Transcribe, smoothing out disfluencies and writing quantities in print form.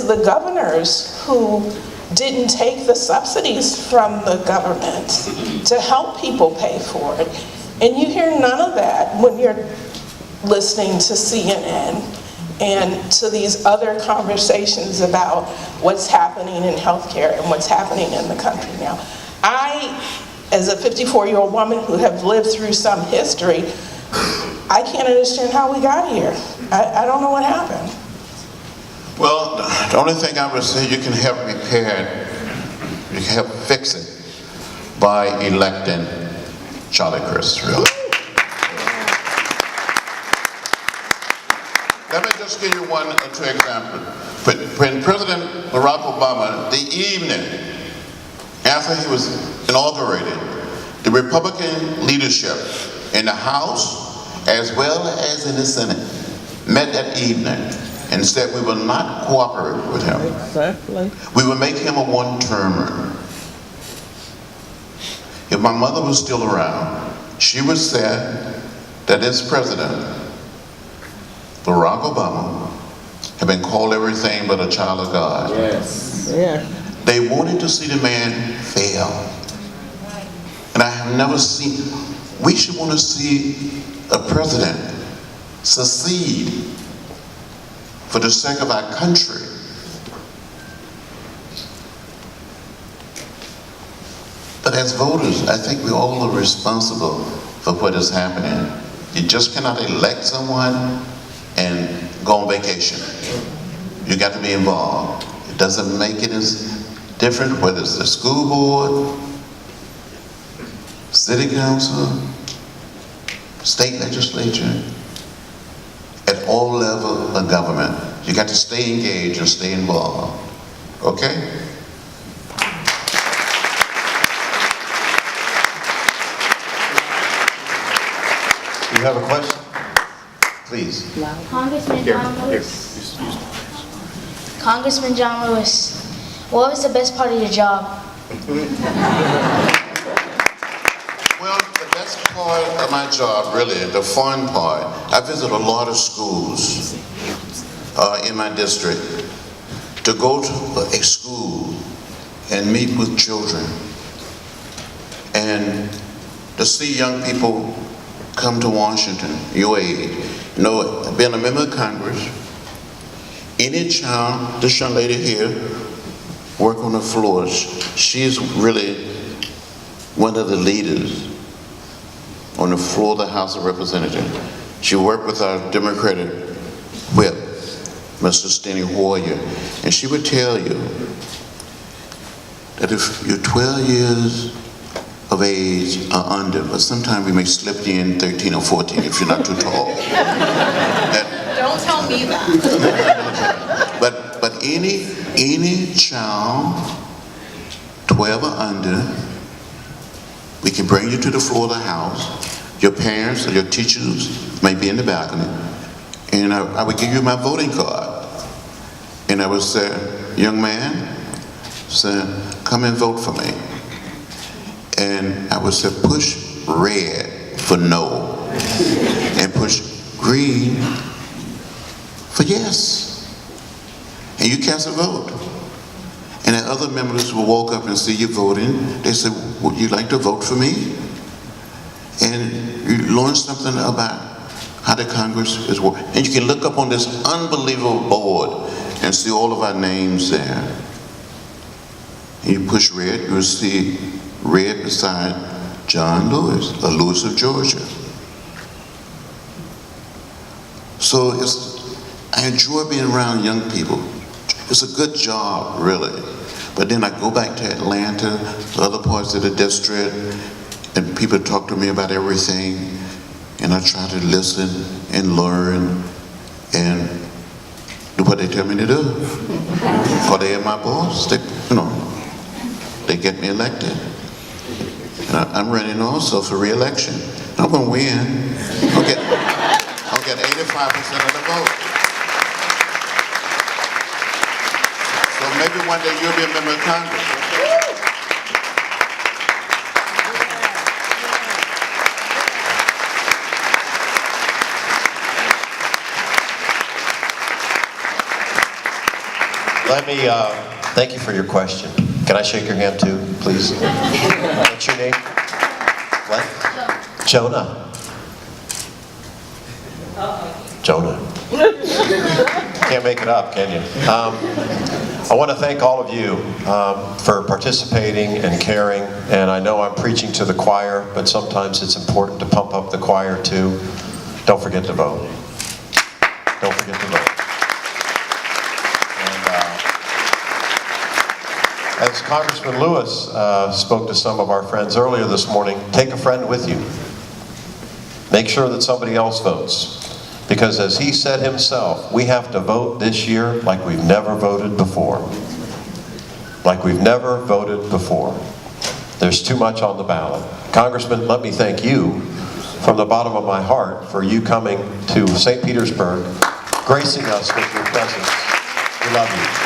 the governors who didn't take the subsidies from the government to help people pay for it. And you hear none of that when you're listening to CNN and to these other conversations about what's happening in healthcare and what's happening in the country now. I, as a 54-year-old woman who have lived through some history, I can't understand how we got here. I don't know what happened. Well, the only thing I would say, you can help repair it, you can help fix it by electing Charlie Crist, really. Let me just give you one or two examples. When President Barack Obama, the evening after he was inaugurated, the Republican leadership in the House as well as in the Senate met that evening and said we will not cooperate with him. Exactly. We will make him a one-termer. If my mother was still around, she would say that this president, Barack Obama, had been called everything but a child of God. Yes. Yeah. They wanted to see the man fail. And I have never seen, we should want to see a president succeed for the sake of our country. But as voters, I think we all are responsible for what is happening. You just cannot elect someone and go on vacation. You got to be involved. It doesn't make it as different whether it's the school board, city council, state legislature, at all levels of government. You got to stay engaged and stay involved. Okay? You have a question? Please. Congressman John Lewis. Congressman John Lewis, what was the best part of your job? Well, the best part of my job, really, the fun part, I visit a lot of schools in my district. To go to a school and meet with children and to see young people come to Washington, your age. You know, being a member of Congress, any child, this young lady here, work on the floors, she's really one of the leaders on the floor of the House of Representatives. She worked with our Democratic whip, Mr. Steny Hoyer, and she would tell you that if you're 12 years of age or under, but sometimes we may slip you in 13 or 14 if you're not too tall. Don't tell me that. But any child, 12 or under, we can bring you to the floor of the House. Your parents or your teachers may be in the balcony, and I would give you my voting card. And I would say, young man, say, come and vote for me. And I would say, push red for no, and push green for yes. And you cast a vote. And then other members will walk up and see you voting. They say, would you like to vote for me? And you learn something about how the Congress is working. And you can look up on this unbelievable board and see all of our names there. And you push red, you'll see red beside John Lewis, or Lewis of Georgia. So I enjoy being around young people. It's a good job, really. But then I go back to Atlanta, other parts of the district, and people talk to me about everything, and I try to listen and learn and do what they tell me to do. Because they are my boss, they get me elected. And I'm running also for re-election. I'm gonna win. I'll get 85% of the vote. So maybe one day you'll be a member of Congress. Let me, thank you for your question. Can I shake your hand too, please? What's your name? What? Jonah. Jonah. Can't make it up, can you? I want to thank all of you for participating and caring, and I know I'm preaching to the choir, but sometimes it's important to pump up the choir too. Don't forget to vote. Don't forget to vote. And as Congressman Lewis spoke to some of our friends earlier this morning, take a friend with you. Make sure that somebody else votes. Because as he said himself, we have to vote this year like we've never voted before. Like we've never voted before. There's too much on the ballot. Congressman, let me thank you from the bottom of my heart for you coming to St. Petersburg, gracing us with your presence. We love you.